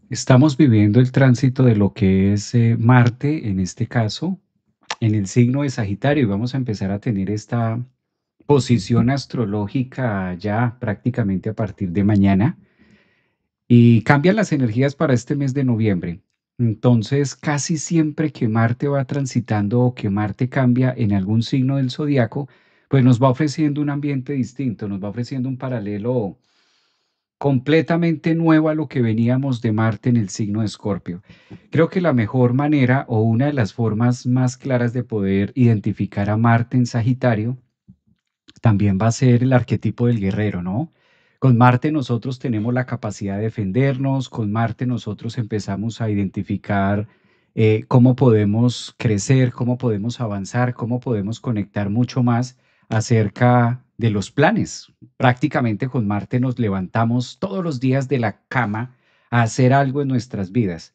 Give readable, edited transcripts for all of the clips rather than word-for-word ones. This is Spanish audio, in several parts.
Estamos viviendo el tránsito de lo que es Marte, en este caso, en el signo de Sagitario, y vamos a empezar a tener esta posición astrológica ya prácticamente a partir de mañana, y cambian las energías para este mes de noviembre. Entonces, casi siempre que Marte va transitando o que Marte cambia en algún signo del zodiaco, pues nos va ofreciendo un ambiente distinto, nos va ofreciendo un paralelo completamente nuevo a lo que veníamos de Marte en el signo de Escorpio. Creo que la mejor manera o una de las formas más claras de poder identificar a Marte en Sagitario también va a ser el arquetipo del guerrero, ¿no? Con Marte nosotros tenemos la capacidad de defendernos, con Marte nosotros empezamos a identificar cómo podemos crecer, cómo podemos avanzar, cómo podemos conectar mucho más acerca de los planes. Prácticamente con Marte nos levantamos todos los días de la cama a hacer algo en nuestras vidas.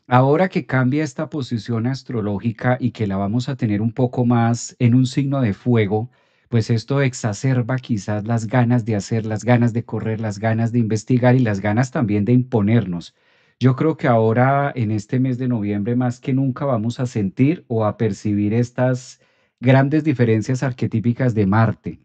Ahora que cambia esta posición astrológica y que la vamos a tener un poco más en un signo de fuego, pues esto exacerba quizás las ganas de hacer, las ganas de correr, las ganas de investigar y las ganas también de imponernos. Yo creo que ahora en este mes de noviembre más que nunca vamos a sentir o a percibir estas grandes diferencias arquetípicas de Marte.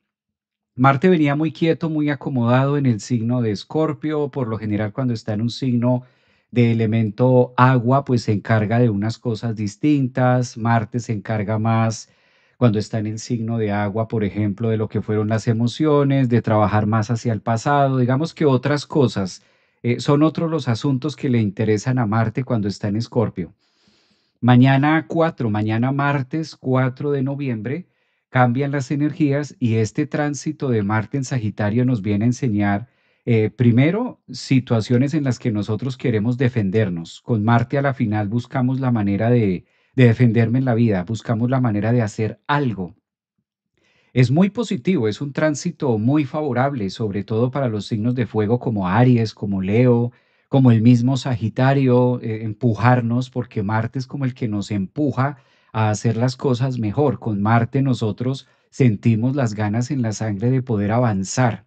Marte venía muy quieto, muy acomodado en el signo de Escorpio. Por lo general, cuando está en un signo de elemento agua, pues se encarga de unas cosas distintas. Marte se encarga más cuando está en el signo de agua, por ejemplo, de lo que fueron las emociones, de trabajar más hacia el pasado. Digamos que otras cosas son otros los asuntos que le interesan a Marte cuando está en Escorpio. Mañana martes 4 de noviembre, cambian las energías y este tránsito de Marte en Sagitario nos viene a enseñar, primero, situaciones en las que nosotros queremos defendernos. Con Marte a la final buscamos la manera de defenderme en la vida, buscamos la manera de hacer algo. Es muy positivo, es un tránsito muy favorable, sobre todo para los signos de fuego como Aries, como Leo, como el mismo Sagitario, empujarnos, porque Marte es como el que nos empuja a hacer las cosas mejor. Con Marte nosotros sentimos las ganas en la sangre de poder avanzar.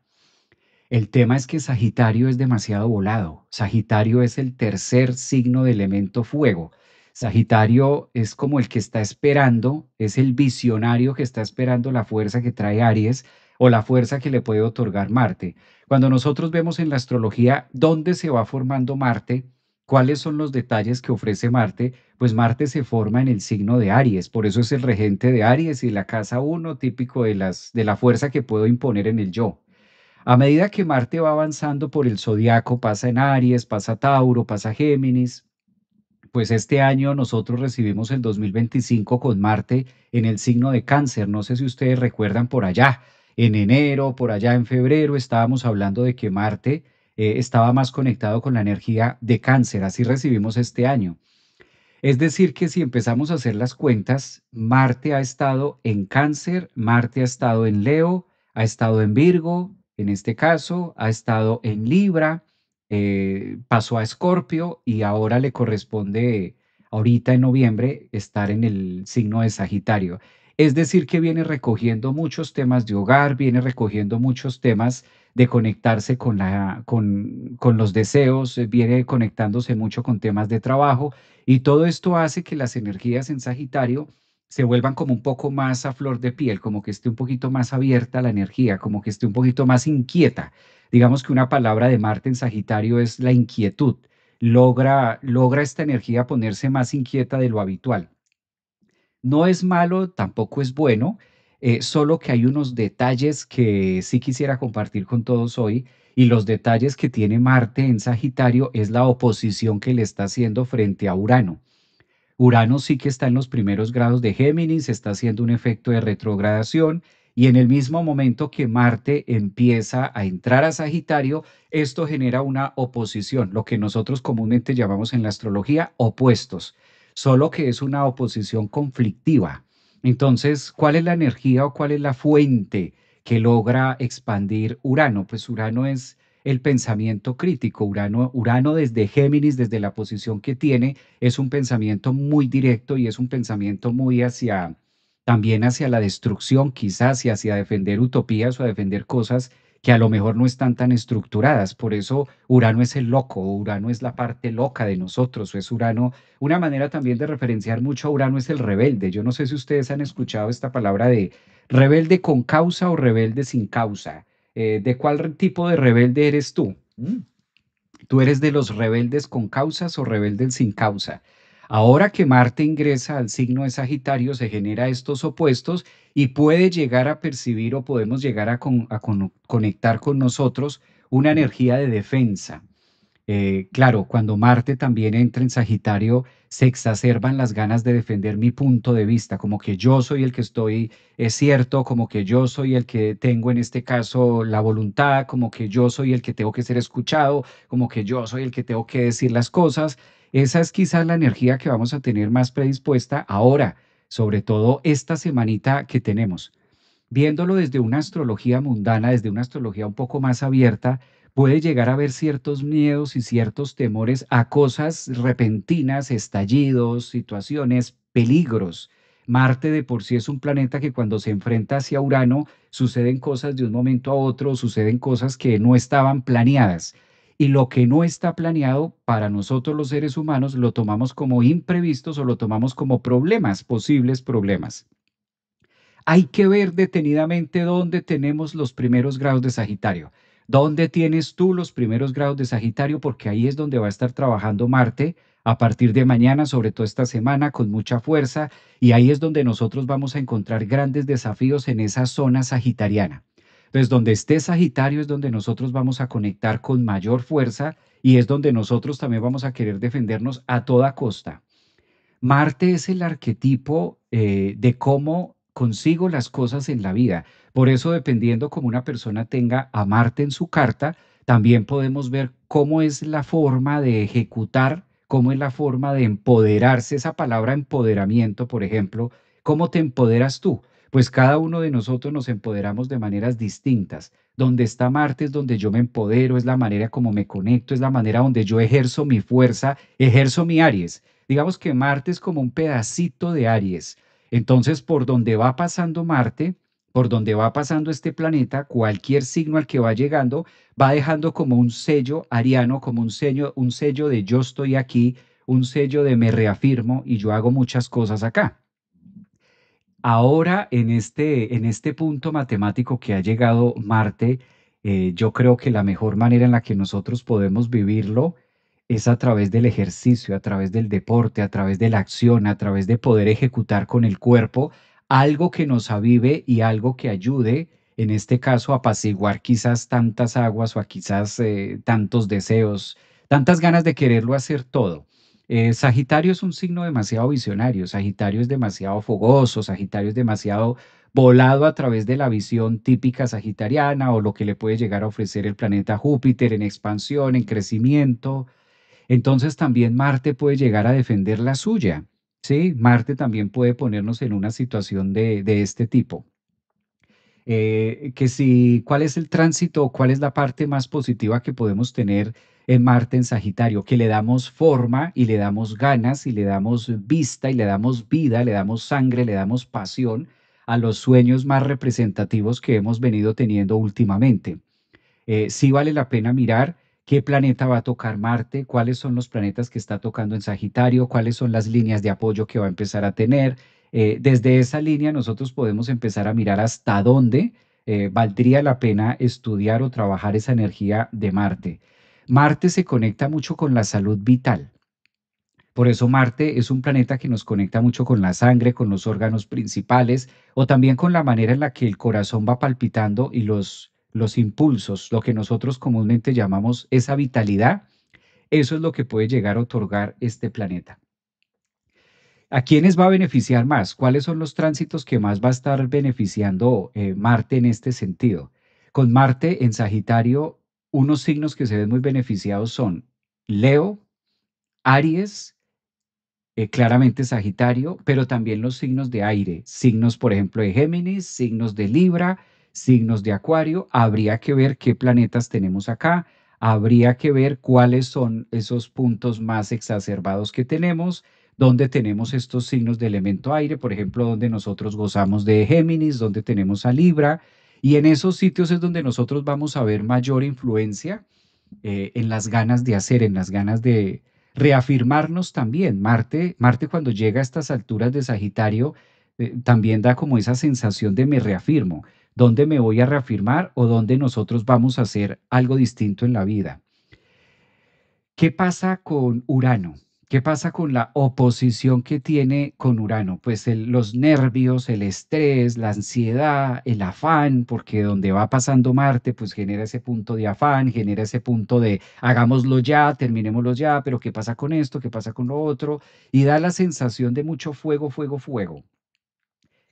El tema es que Sagitario es demasiado volado. Sagitario es el tercer signo de elemento fuego. Sagitario es como el que está esperando, es el visionario que está esperando la fuerza que trae Aries o la fuerza que le puede otorgar Marte. Cuando nosotros vemos en la astrología dónde se va formando Marte, cuáles son los detalles que ofrece Marte, pues Marte se forma en el signo de Aries, por eso es el regente de Aries y la casa uno típico de la fuerza que puedo imponer en el yo. A medida que Marte va avanzando por el zodiaco, pasa en Aries, pasa Tauro, pasa Géminis, pues este año nosotros recibimos el 2025 con Marte en el signo de Cáncer. No sé si ustedes recuerdan por allá, en enero, por allá en febrero, estábamos hablando de que Marte estaba más conectado con la energía de Cáncer. Así recibimos este año. Es decir, que si empezamos a hacer las cuentas, Marte ha estado en Cáncer, Marte ha estado en Leo, ha estado en Virgo, en este caso, ha estado en Libra, pasó a Escorpio y ahora le corresponde, ahorita en noviembre, estar en el signo de Sagitario. Es decir, que viene recogiendo muchos temas de hogar, viene recogiendo muchos temas de conectarse con los deseos, viene conectándose mucho con temas de trabajo y todo esto hace que las energías en Sagitario se vuelvan como un poco más a flor de piel, como que esté un poquito más abierta la energía, como que esté un poquito más inquieta. Digamos que una palabra de Marte en Sagitario es la inquietud. Logra esta energía ponerse más inquieta de lo habitual. No es malo, tampoco es bueno, solo que hay unos detalles que sí quisiera compartir con todos hoy, y los detalles que tiene Marte en Sagitario es la oposición que le está haciendo frente a Urano. Urano sí que está en los primeros grados de Géminis, está haciendo un efecto de retrogradación y en el mismo momento que Marte empieza a entrar a Sagitario, esto genera una oposición, lo que nosotros comúnmente llamamos en la astrología opuestos, solo que es una oposición conflictiva. Entonces, ¿cuál es la energía o cuál es la fuente que logra expandir Urano? Pues Urano es el pensamiento crítico. Urano desde Géminis, desde la posición que tiene, es un pensamiento muy directo y es un pensamiento muy hacia, también hacia la destrucción, quizás, y hacia defender utopías o a defender cosas que a lo mejor no están tan estructuradas. Por eso Urano es el loco, Urano es la parte loca de nosotros, o es Urano. Una manera también de referenciar mucho a Urano es el rebelde. Yo no sé si ustedes han escuchado esta palabra de rebelde con causa o rebelde sin causa. ¿De cuál tipo de rebelde eres tú? ¿Tú eres de los rebeldes con causas o rebeldes sin causa? Ahora que Marte ingresa al signo de Sagitario, se genera estos opuestos y puede llegar a percibir o podemos llegar a, conectar con nosotros una energía de defensa. Claro, cuando Marte también entra en Sagitario, se exacerban las ganas de defender mi punto de vista, como que yo soy el que estoy, es cierto, como que yo soy el que tengo en este caso la voluntad, como que yo soy el que tengo que ser escuchado, como que yo soy el que tengo que decir las cosas. Esa es quizás la energía que vamos a tener más predispuesta ahora, sobre todo esta semanita que tenemos. Viéndolo desde una astrología mundana, desde una astrología un poco más abierta, puede llegar a haber ciertos miedos y ciertos temores a cosas repentinas, estallidos, situaciones, peligros. Marte de por sí es un planeta que cuando se enfrenta hacia Urano suceden cosas de un momento a otro, suceden cosas que no estaban planeadas. Y lo que no está planeado para nosotros los seres humanos lo tomamos como imprevistos o lo tomamos como problemas, posibles problemas. Hay que ver detenidamente dónde tenemos los primeros grados de Sagitario. ¿Dónde tienes tú los primeros grados de Sagitario? Porque ahí es donde va a estar trabajando Marte a partir de mañana, sobre todo esta semana, con mucha fuerza. Y ahí es donde nosotros vamos a encontrar grandes desafíos en esa zona sagitariana. Entonces, donde esté Sagitario es donde nosotros vamos a conectar con mayor fuerza y es donde nosotros también vamos a querer defendernos a toda costa. Marte es el arquetipo de cómo consigo las cosas en la vida. Por eso, dependiendo cómo una persona tenga a Marte en su carta, también podemos ver cómo es la forma de ejecutar, cómo es la forma de empoderarse. Esa palabra empoderamiento, por ejemplo, ¿cómo te empoderas tú? Pues cada uno de nosotros nos empoderamos de maneras distintas. Donde está Marte es donde yo me empodero, es la manera como me conecto, es la manera donde yo ejerzo mi fuerza, ejerzo mi Aries. Digamos que Marte es como un pedacito de Aries. Entonces, por donde va pasando Marte, por donde va pasando este planeta, cualquier signo al que va llegando, va dejando como un sello ariano, como un sello de yo estoy aquí, un sello de me reafirmo y yo hago muchas cosas acá. Ahora, en este punto matemático que ha llegado Marte, yo creo que la mejor manera en la que nosotros podemos vivirlo es a través del ejercicio, a través del deporte, a través de la acción, a través de poder ejecutar con el cuerpo algo que nos avive y algo que ayude, en este caso, a apaciguar quizás tantas aguas o a quizás tantos deseos, tantas ganas de quererlo hacer todo. Sagitario es un signo demasiado visionario, Sagitario es demasiado fogoso, Sagitario es demasiado volado a través de la visión típica sagitariana o lo que le puede llegar a ofrecer el planeta Júpiter en expansión, en crecimiento. Entonces también Marte puede llegar a defender la suya, ¿sí? Marte también puede ponernos en una situación de este tipo. Que si, ¿cuál es el tránsito o cuál es la parte más positiva que podemos tener en Marte en Sagitario? Que le damos forma y le damos ganas y le damos vista y le damos vida, le damos sangre, le damos pasión a los sueños más representativos que hemos venido teniendo últimamente. Sí vale la pena mirar qué planeta va a tocar Marte, cuáles son los planetas que está tocando en Sagitario, cuáles son las líneas de apoyo que va a empezar a tener. Desde esa línea nosotros podemos empezar a mirar hasta dónde valdría la pena estudiar o trabajar esa energía de Marte. Marte se conecta mucho con la salud vital. Por eso Marte es un planeta que nos conecta mucho con la sangre, con los órganos principales o también con la manera en la que el corazón va palpitando y los impulsos, lo que nosotros comúnmente llamamos esa vitalidad, eso es lo que puede llegar a otorgar este planeta. ¿A quiénes va a beneficiar más? ¿Cuáles son los tránsitos que más va a estar beneficiando Marte en este sentido? Con Marte en Sagitario, unos signos que se ven muy beneficiados son Leo, Aries, claramente Sagitario, pero también los signos de aire, signos, por ejemplo, de Géminis, signos de Libra, signos de Acuario. Habría que ver qué planetas tenemos acá, habría que ver cuáles son esos puntos más exacerbados que tenemos, donde tenemos estos signos de elemento aire, por ejemplo, donde nosotros gozamos de Géminis, donde tenemos a Libra. Y en esos sitios es donde nosotros vamos a ver mayor influencia en las ganas de hacer, en las ganas de reafirmarnos también. Marte cuando llega a estas alturas de Sagitario, también da como esa sensación de me reafirmo. ¿Dónde me voy a reafirmar o dónde nosotros vamos a hacer algo distinto en la vida? ¿Qué pasa con Urano? ¿Qué pasa con la oposición que tiene con Urano? Pues los nervios, el estrés, la ansiedad, el afán, porque donde va pasando Marte, pues genera ese punto de afán, genera ese punto de hagámoslo ya, terminémoslo ya, pero ¿qué pasa con esto? ¿Qué pasa con lo otro? Y da la sensación de mucho fuego, fuego, fuego.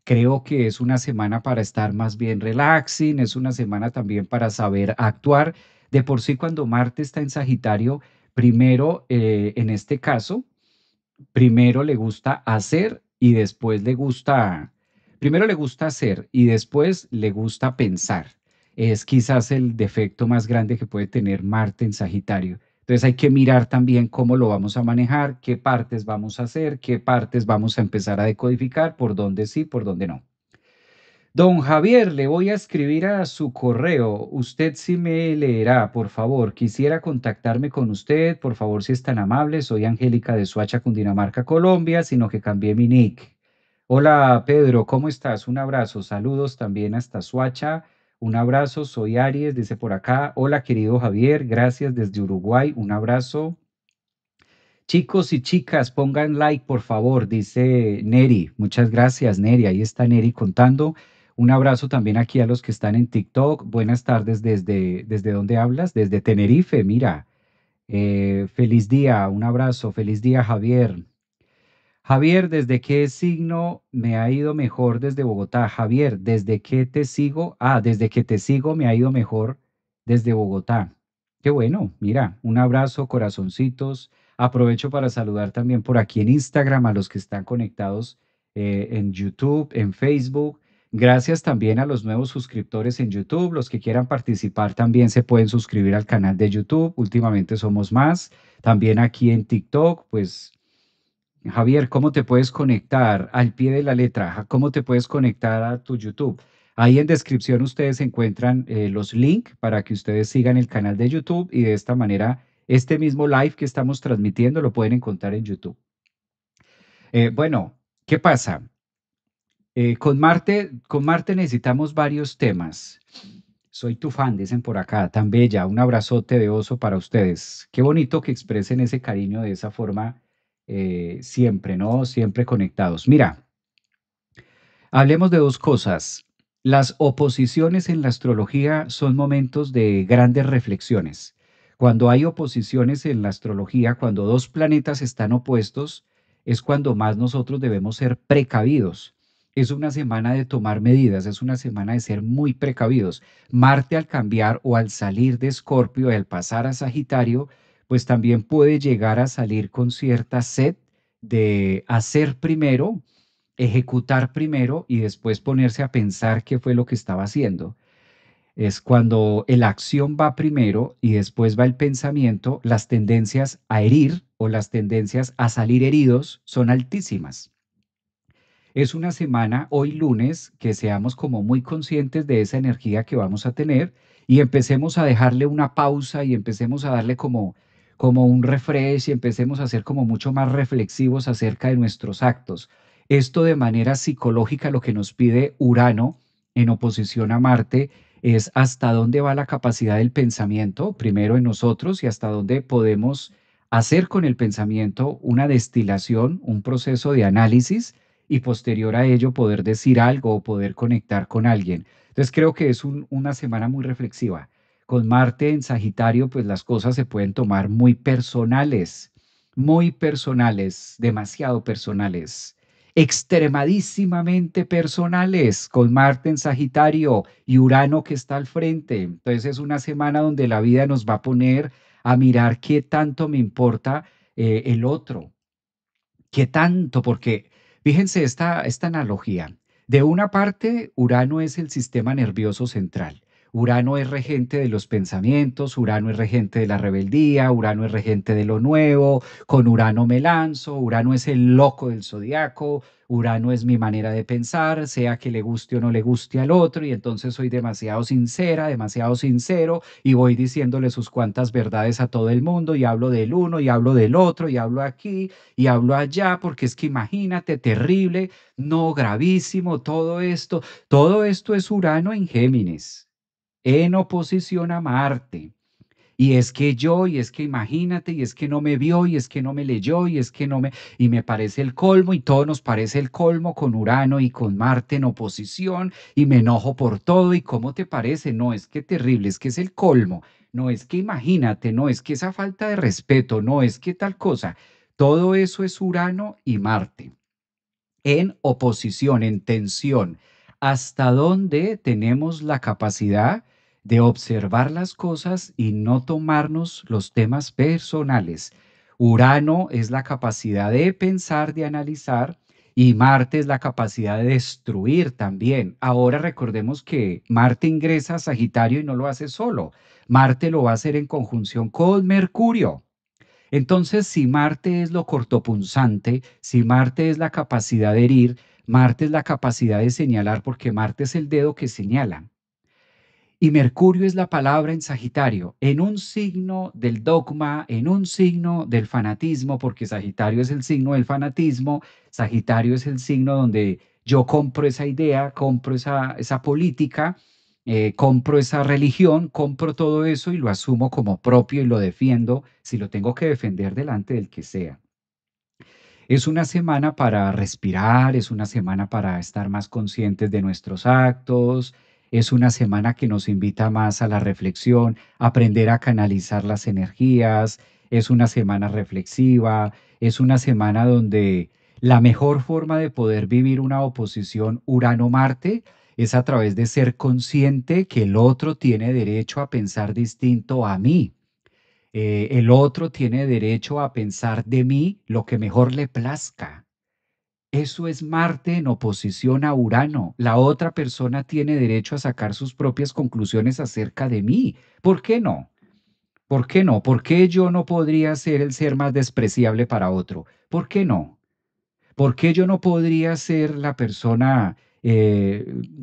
Creo que es una semana para estar más bien relaxing, es una semana también para saber actuar. De por sí, cuando Marte está en Sagitario, primero, en este caso, primero le gusta hacer y después le gusta, primero le gusta hacer y después le gusta pensar. Es quizás el defecto más grande que puede tener Marte en Sagitario. Entonces hay que mirar también cómo lo vamos a manejar, qué partes vamos a hacer, qué partes vamos a empezar a decodificar, por dónde sí, por dónde no. Don Javier, le voy a escribir a su correo. Usted sí me leerá, por favor. Quisiera contactarme con usted, por favor, si es tan amable. Soy Angélica de Suacha, Cundinamarca, Colombia, sino que cambié mi nick. Hola, Pedro, ¿cómo estás? Un abrazo. Saludos también hasta Suacha. Un abrazo. Soy Aries, dice por acá. Hola, querido Javier. Gracias desde Uruguay. Un abrazo. Chicos y chicas, pongan like, por favor, dice Neri. Muchas gracias, Neri. Ahí está Neri contando. Un abrazo también aquí a los que están en TikTok. Buenas tardes desde dónde hablas, desde Tenerife, mira. Feliz día, un abrazo. Feliz día, Javier. Javier, ¿desde qué signo me ha ido mejor desde Bogotá? Javier, ¿desde qué te sigo? Ah, desde que te sigo me ha ido mejor desde Bogotá. Qué bueno, mira, un abrazo, corazoncitos. Aprovecho para saludar también por aquí en Instagram a los que están conectados en YouTube, en Facebook. Gracias también a los nuevos suscriptores en YouTube. Los que quieran participar también se pueden suscribir al canal de YouTube. Últimamente somos más. También aquí en TikTok, pues Javier, ¿cómo te puedes conectar al pie de la letra? ¿Cómo te puedes conectar a tu YouTube? Ahí en descripción ustedes encuentran los links para que ustedes sigan el canal de YouTube y de esta manera este mismo live que estamos transmitiendo lo pueden encontrar en YouTube. Bueno, ¿qué pasa? Con Marte necesitamos varios temas. Soy tu fan, dicen por acá, tan bella. Un abrazote de oso para ustedes. Qué bonito que expresen ese cariño de esa forma siempre, ¿no? Siempre conectados. Mira, hablemos de dos cosas. Las oposiciones en la astrología son momentos de grandes reflexiones. Cuando hay oposiciones en la astrología, cuando dos planetas están opuestos, es cuando más nosotros debemos ser precavidos. Es una semana de tomar medidas, es una semana de ser muy precavidos. Marte al cambiar o al salir de Escorpio, al pasar a Sagitario, pues también puede llegar a salir con cierta sed de hacer primero, ejecutar primero y después ponerse a pensar qué fue lo que estaba haciendo. Es cuando la acción va primero y después va el pensamiento, las tendencias a herir o las tendencias a salir heridos son altísimas. Es una semana, hoy lunes, que seamos como muy conscientes de esa energía que vamos a tener y empecemos a dejarle una pausa y empecemos a darle como un refresh y empecemos a ser como mucho más reflexivos acerca de nuestros actos. Esto de manera psicológica lo que nos pide Urano en oposición a Marte es hasta dónde va la capacidad del pensamiento, primero en nosotros y hasta dónde podemos hacer con el pensamiento una destilación, un proceso de análisis y posterior a ello poder decir algo o poder conectar con alguien. Entonces creo que es una semana muy reflexiva. Con Marte en Sagitario, pues las cosas se pueden tomar muy personales, demasiado personales, extremadísimamente personales, con Marte en Sagitario y Urano que está al frente. Entonces es una semana donde la vida nos va a poner a mirar qué tanto me importa el otro, ¿qué tanto? Porque fíjense esta analogía. De una parte, Urano es el sistema nervioso central. Urano es regente de los pensamientos, Urano es regente de la rebeldía, Urano es regente de lo nuevo, con Urano me lanzo, Urano es el loco del zodiaco, Urano es mi manera de pensar, sea que le guste o no le guste al otro, y entonces soy demasiado sincera, demasiado sincero, y voy diciéndole sus cuantas verdades a todo el mundo, y hablo del uno, y hablo del otro, y hablo aquí, y hablo allá, porque es que imagínate, terrible, no, gravísimo, todo esto es Urano en Géminis, en oposición a Marte. Y es que yo, y es que imagínate, y es que no me vio, y es que no me leyó, y es que no me, y me parece el colmo, y todo nos parece el colmo con Urano y con Marte en oposición, y me enojo por todo, y ¿cómo te parece? No, es que terrible, es que es el colmo, no es que imagínate, no es que esa falta de respeto, no es que tal cosa. Todo eso es Urano y Marte en oposición, en tensión, hasta dónde tenemos la capacidad de observar las cosas y no tomarnos los temas personales. Urano es la capacidad de pensar, de analizar, y Marte es la capacidad de destruir también. Ahora recordemos que Marte ingresa a Sagitario y no lo hace solo. Marte lo va a hacer en conjunción con Mercurio. Entonces, si Marte es lo cortopunzante, si Marte es la capacidad de herir, Marte es la capacidad de señalar, porque Marte es el dedo que señala. Y Mercurio es la palabra en Sagitario, en un signo del dogma, en un signo del fanatismo, porque Sagitario es el signo del fanatismo, Sagitario es el signo donde yo compro esa idea, compro esa política, compro esa religión, compro todo eso y lo asumo como propio y lo defiendo, si lo tengo que defender delante del que sea. Es una semana para respirar, es una semana para estar más conscientes de nuestros actos, es una semana que nos invita más a la reflexión, aprender a canalizar las energías, es una semana reflexiva, es una semana donde la mejor forma de poder vivir una oposición Urano-Marte es a través de ser consciente que el otro tiene derecho a pensar distinto a mí. El otro tiene derecho a pensar de mí lo que mejor le plazca. Eso es Marte en oposición a Urano. La otra persona tiene derecho a sacar sus propias conclusiones acerca de mí. ¿Por qué no? ¿Por qué no? ¿Por qué yo no podría ser el ser más despreciable para otro? ¿Por qué no? ¿Por qué yo no podría ser la persona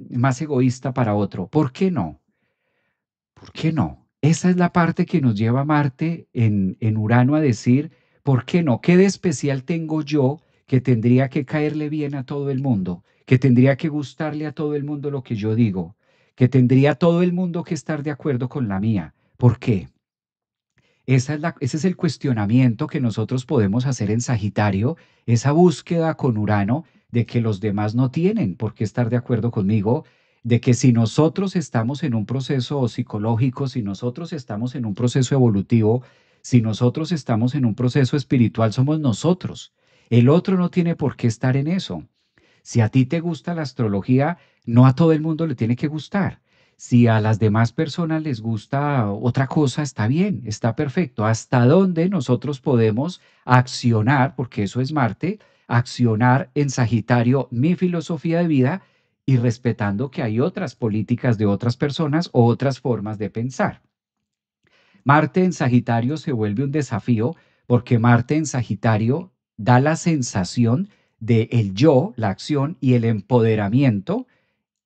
más egoísta para otro? ¿Por qué no? ¿Por qué no? Esa es la parte que nos lleva Marte en Urano a decir, ¿por qué no? ¿Qué de especial tengo yo que tendría que caerle bien a todo el mundo? Que tendría que gustarle a todo el mundo lo que yo digo, que tendría todo el mundo que estar de acuerdo con la mía. ¿Por qué? Ese es el cuestionamiento que nosotros podemos hacer en Sagitario, esa búsqueda con Urano de que los demás no tienen por qué estar de acuerdo conmigo, de que si nosotros estamos en un proceso psicológico, si nosotros estamos en un proceso evolutivo, si nosotros estamos en un proceso espiritual, somos nosotros. El otro no tiene por qué estar en eso. Si a ti te gusta la astrología, no a todo el mundo le tiene que gustar. Si a las demás personas les gusta otra cosa, está bien, está perfecto. ¿Hasta dónde nosotros podemos accionar, porque eso es Marte, accionar en Sagitario mi filosofía de vida y respetando que hay otras políticas de otras personas o otras formas de pensar? Marte en Sagitario se vuelve un desafío porque Marte en Sagitario da la sensación de el yo, la acción y el empoderamiento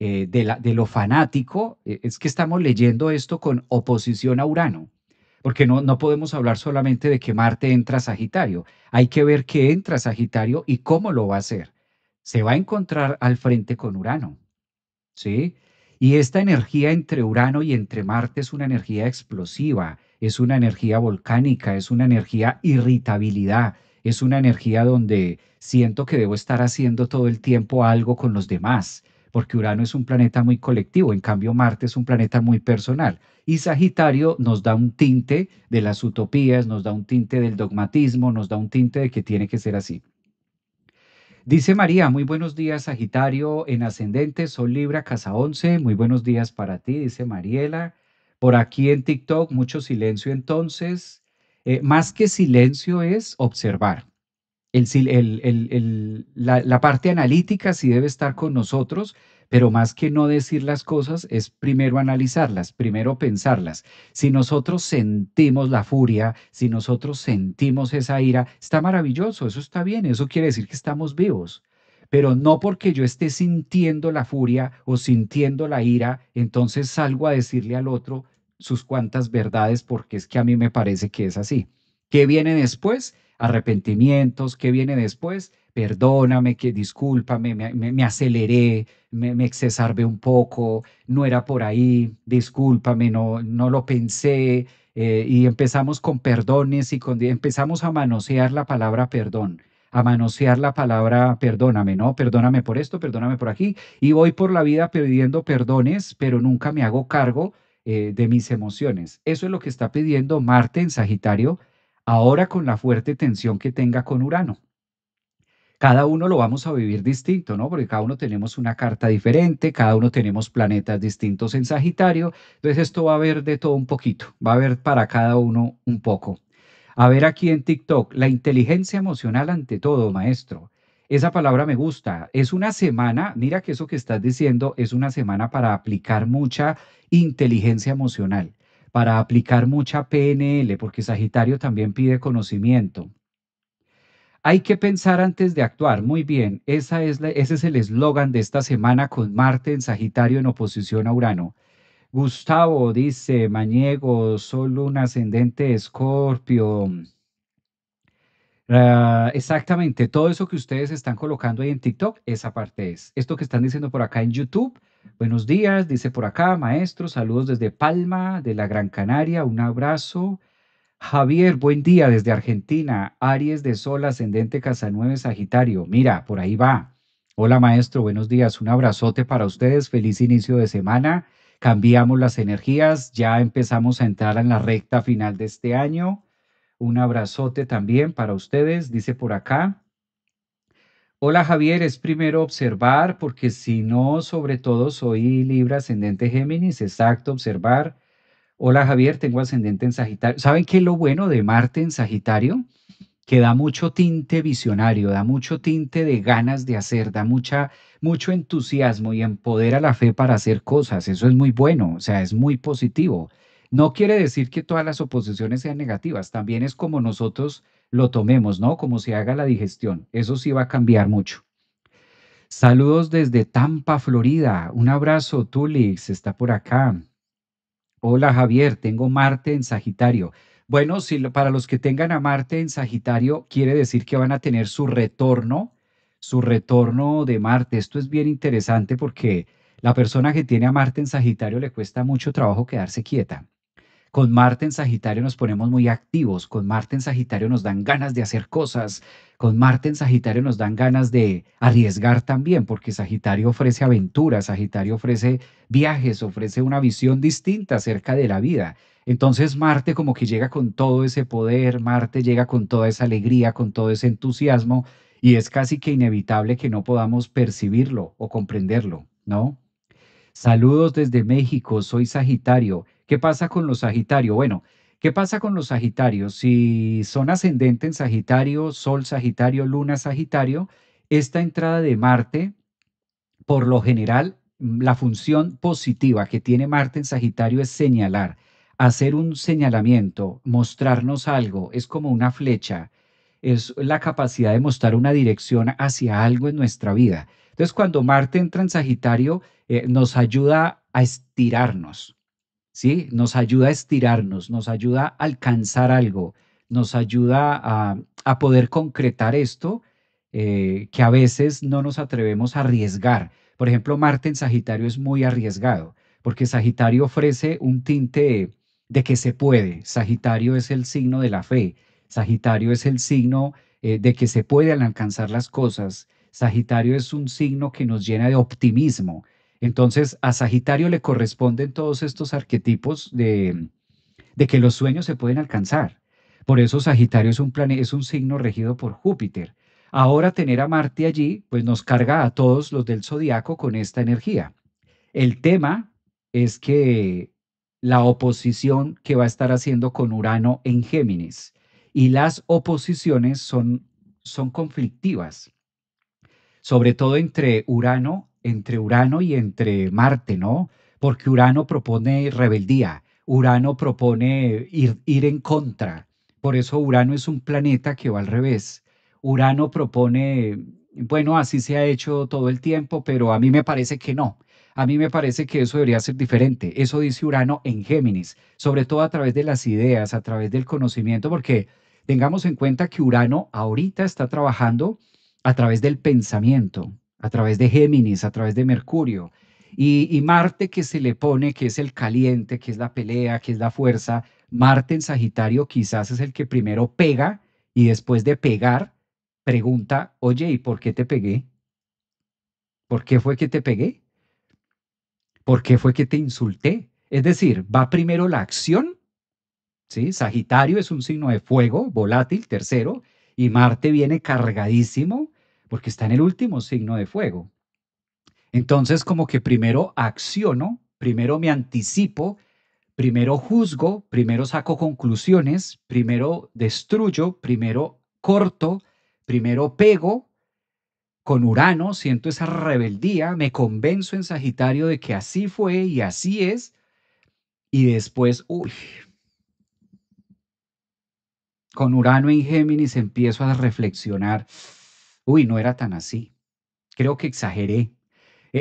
de lo fanático. Es que estamos leyendo esto con oposición a Urano, porque no podemos hablar solamente de que Marte entra a Sagitario. Hay que ver qué entra a Sagitario y cómo lo va a hacer. Se va a encontrar al frente con Urano. ¿Sí? Y esta energía entre Urano y entre Marte es una energía explosiva, es una energía volcánica, es una energía irritabilidad, es una energía donde siento que debo estar haciendo todo el tiempo algo con los demás, porque Urano es un planeta muy colectivo, en cambio Marte es un planeta muy personal. Y Sagitario nos da un tinte de las utopías, nos da un tinte del dogmatismo, nos da un tinte de que tiene que ser así. Dice María, muy buenos días, Sagitario en ascendente, Sol Libra, Casa 11, muy buenos días para ti, dice Mariela. Por aquí en TikTok, mucho silencio entonces. Más que silencio es observar. La parte analítica sí debe estar con nosotros, pero más que no decir las cosas, es primero analizarlas, primero pensarlas. Si nosotros sentimos la furia, si nosotros sentimos esa ira, está maravilloso, eso está bien, eso quiere decir que estamos vivos. Pero no porque yo esté sintiendo la furia o sintiendo la ira, entonces salgo a decirle al otro sus cuantas verdades porque es que a mí me parece que es así. ¿Qué viene después? Arrepentimientos. ¿Qué viene después? Perdóname, que discúlpame, me aceleré, me exacerbé un poco, no era por ahí, discúlpame, no lo pensé. Y empezamos con perdones y empezamos a manosear la palabra perdón, a manosear la palabra perdóname, ¿no? Perdóname por esto, perdóname por aquí. Y voy por la vida pidiendo perdones, pero nunca me hago cargo de mis emociones. Eso es lo que está pidiendo Marte en Sagitario ahora con la fuerte tensión que tenga con Urano. Cada uno lo vamos a vivir distinto, ¿no? Porque cada uno tenemos una carta diferente, cada uno tenemos planetas distintos en Sagitario. Entonces esto va a haber de todo un poquito, va a haber para cada uno un poco. A ver aquí en TikTok, la inteligencia emocional ante todo, maestro. Esa palabra me gusta. Es una semana, mira que eso que estás diciendo es una semana para aplicar mucha inteligencia emocional, para aplicar mucha PNL, porque Sagitario también pide conocimiento. Hay que pensar antes de actuar. Muy bien, ese es el eslogan de esta semana con Marte en Sagitario en oposición a Urano. Gustavo dice, Mañego, solo un ascendente Escorpio. Exactamente, todo eso que ustedes están colocando ahí en TikTok, esa parte es. Esto que están diciendo por acá en YouTube, buenos días, dice por acá, maestro, saludos desde Palma, de la Gran Canaria, un abrazo. Javier, buen día desde Argentina, Aries de Sol, ascendente Casanueve, Sagitario. Mira, por ahí va. Hola maestro, buenos días, un abrazote para ustedes, feliz inicio de semana. Cambiamos las energías, ya empezamos a entrar en la recta final de este año. Un abrazote también para ustedes, dice por acá. Hola Javier, es primero observar, porque si no, sobre todo soy Libra, ascendente Géminis, exacto, observar. Hola Javier, tengo ascendente en Sagitario. ¿Saben qué es lo bueno de Marte en Sagitario? Que da mucho tinte visionario, da mucho tinte de ganas de hacer, mucho entusiasmo y empodera la fe para hacer cosas. Eso es muy bueno, o sea, es muy positivo. No quiere decir que todas las oposiciones sean negativas, también es como nosotros lo tomemos, ¿no? Como se haga la digestión. Eso sí va a cambiar mucho. Saludos desde Tampa, Florida. Un abrazo, Tulix, está por acá. Hola Javier, tengo Marte en Sagitario. Bueno, si para los que tengan a Marte en Sagitario, quiere decir que van a tener su retorno de Marte. Esto es bien interesante porque la persona que tiene a Marte en Sagitario le cuesta mucho trabajo quedarse quieta. Con Marte en Sagitario nos ponemos muy activos, con Marte en Sagitario nos dan ganas de hacer cosas, con Marte en Sagitario nos dan ganas de arriesgar también, porque Sagitario ofrece aventuras, Sagitario ofrece viajes, ofrece una visión distinta acerca de la vida. Entonces Marte como que llega con todo ese poder, Marte llega con toda esa alegría, con todo ese entusiasmo, y es casi que inevitable que no podamos percibirlo o comprenderlo, ¿no? Saludos desde México, soy Sagitario. ¿Qué pasa con los Sagitario? Bueno, ¿qué pasa con los Sagitarios? Si son ascendente en Sagitario, Sol Sagitario, Luna Sagitario, esta entrada de Marte, por lo general, la función positiva que tiene Marte en Sagitario es señalar, hacer un señalamiento, mostrarnos algo, es como una flecha, es la capacidad de mostrar una dirección hacia algo en nuestra vida. Entonces, cuando Marte entra en Sagitario, nos ayuda a estirarnos, ¿sí? Nos ayuda a estirarnos, nos ayuda a alcanzar algo, nos ayuda a poder concretar esto que a veces no nos atrevemos a arriesgar. Por ejemplo, Marte en Sagitario es muy arriesgado, porque Sagitario ofrece un tinte de que se puede. Sagitario es el signo de la fe. Sagitario es el signo de que se pueden alcanzar las cosas. Sagitario es un signo que nos llena de optimismo. Entonces, a Sagitario le corresponden todos estos arquetipos de que los sueños se pueden alcanzar. Por eso Sagitario es es un signo regido por Júpiter. Ahora tener a Marte allí, pues nos carga a todos los del zodiaco con esta energía. El tema es que la oposición que va a estar haciendo con Urano en Géminis y las oposiciones son son conflictivas, sobre todo entre Urano y entre Marte, ¿no? Porque Urano propone rebeldía, Urano propone ir en contra. Por eso Urano es un planeta que va al revés. Urano propone, bueno, así se ha hecho todo el tiempo, pero a mí me parece que no. A mí me parece que eso debería ser diferente. Eso dice Urano en Géminis, sobre todo a través de las ideas, a través del conocimiento, porque tengamos en cuenta que Urano ahorita está trabajando a través del pensamiento, a través de Géminis, a través de Mercurio. Y Marte que se le pone, que es el caliente, que es la pelea, que es la fuerza, Marte en Sagitario quizás es el que primero pega y después de pegar pregunta, oye, ¿y por qué te pegué? ¿Por qué fue que te pegué? ¿Por qué fue que te insulté? Es decir, va primero la acción, ¿sí? Sagitario es un signo de fuego, volátil, tercero, y Marte viene cargadísimo porque está en el último signo de fuego. Entonces, como que primero acciono, primero me anticipo, primero juzgo, primero saco conclusiones, primero destruyo, primero corto, primero pego. Con Urano siento esa rebeldía, me convenzo en Sagitario de que así fue y así es, y después, uy, con Urano en Géminis empiezo a reflexionar, uy, no era tan así, creo que exageré.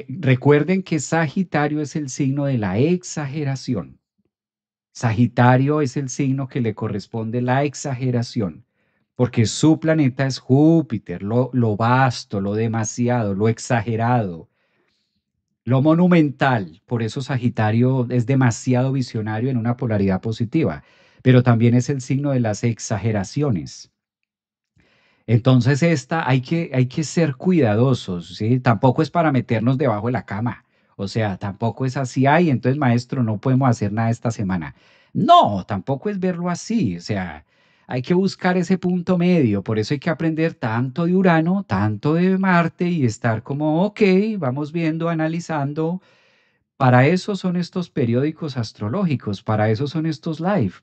Recuerden que Sagitario es el signo de la exageración. Sagitario es el signo que le corresponde la exageración, porque su planeta es Júpiter, lo vasto, lo demasiado, lo exagerado, lo monumental. Por eso Sagitario es demasiado visionario en una polaridad positiva, pero también es el signo de las exageraciones. Entonces, esta hay que ser cuidadosos, ¿sí? Tampoco es para meternos debajo de la cama. O sea, tampoco es así, ay, entonces, maestro, no podemos hacer nada esta semana. No, tampoco es verlo así. O sea, hay que buscar ese punto medio. Por eso hay que aprender tanto de Urano, tanto de Marte y estar como, ok, vamos viendo, analizando. Para eso son estos periódicos astrológicos, para eso son estos live,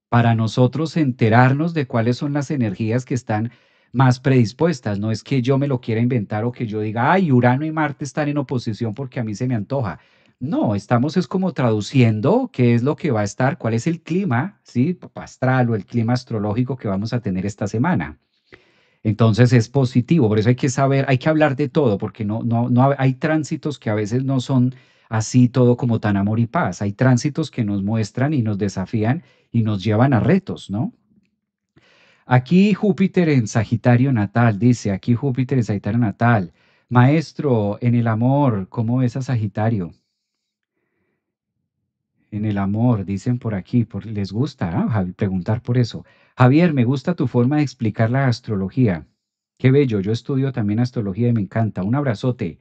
para nosotros enterarnos de cuáles son las energías que están más predispuestas. No es que yo me lo quiera inventar o que yo diga, ay, Urano y Marte están en oposición porque a mí se me antoja. No, estamos es como traduciendo qué es lo que va a estar, cuál es el clima, ¿sí? Astral o el clima astrológico que vamos a tener esta semana. Entonces es positivo, por eso hay que saber, hay que hablar de todo, porque hay tránsitos que a veces no son así todo como tan amor y paz. Hay tránsitos que nos muestran y nos desafían y nos llevan a retos, ¿no? Aquí Júpiter en Sagitario natal, dice, aquí Júpiter en Sagitario natal. Maestro, en el amor, ¿cómo ves a Sagitario? En el amor, dicen por aquí, les gusta, ¿ah? Preguntar por eso. Javier, me gusta tu forma de explicar la astrología. Qué bello, yo estudio también astrología y me encanta. Un abrazote.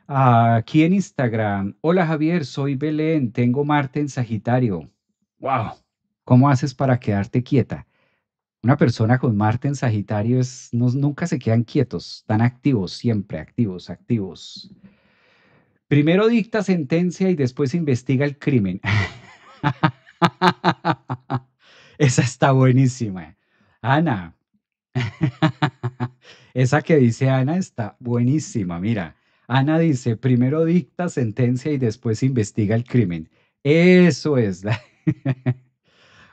Aquí en Instagram. Hola Javier, soy Belén, tengo Marte en Sagitario. Wow. ¿Cómo haces para quedarte quieta? Una persona con Marte en Sagitario nunca se quedan quietos, están activos, siempre activos, activos. Primero dicta sentencia y después investiga el crimen. Esa está buenísima. Ana, esa que dice Ana está buenísima. Mira, Ana dice, primero dicta sentencia y después investiga el crimen. Eso es.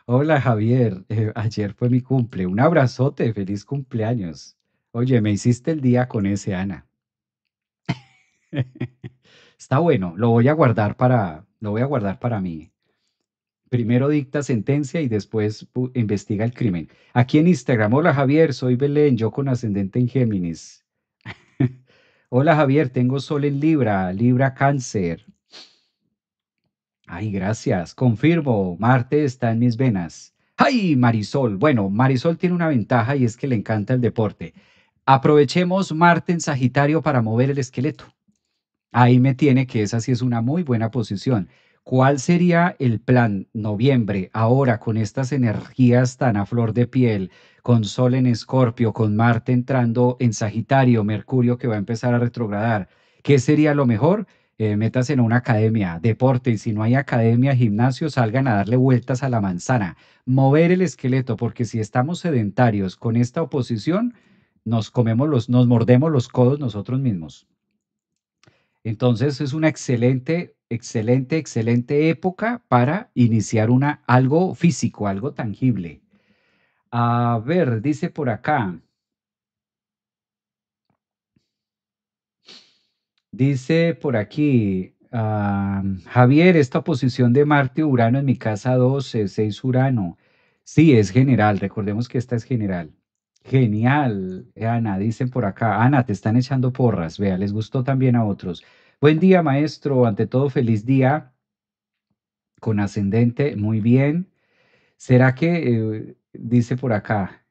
Hola Javier, ayer fue mi cumple. Un abrazote, feliz cumpleaños. Oye, me hiciste el día con ese, Ana. Está bueno, lo voy a guardar para mí. Primero dicta sentencia y después investiga el crimen. Aquí en Instagram, hola Javier, soy Belén, yo con ascendente en Géminis. Hola Javier, tengo sol en Libra, Libra Cáncer. Ay, gracias. Confirmo, Marte está en mis venas. ¡Ay, Marisol! Bueno, Marisol tiene una ventaja y es que le encanta el deporte. Aprovechemos Marte en Sagitario para mover el esqueleto. Ahí me tiene que esa sí es una muy buena posición. ¿Cuál sería el plan noviembre ahora con estas energías tan a flor de piel, con Sol en Escorpio, con Marte entrando en Sagitario, Mercurio que va a empezar a retrogradar? ¿Qué sería lo mejor? Métase en una academia, deporte, y si no hay academia, gimnasio, salgan a darle vueltas a la manzana, mover el esqueleto, porque si estamos sedentarios con esta oposición, nos mordemos los codos nosotros mismos. Entonces es una excelente, excelente, excelente época para iniciar algo físico, algo tangible. A ver, dice por acá, dice por aquí, Javier, esta oposición de Marte-Urano en mi casa 12, 6 Urano. Sí, es general, recordemos que esta es general. Genial, Ana, dicen por acá. Ana, te están echando porras, vea, les gustó también a otros. Buen día, maestro, ante todo, feliz día con ascendente, muy bien. ¿Será que, dice por acá,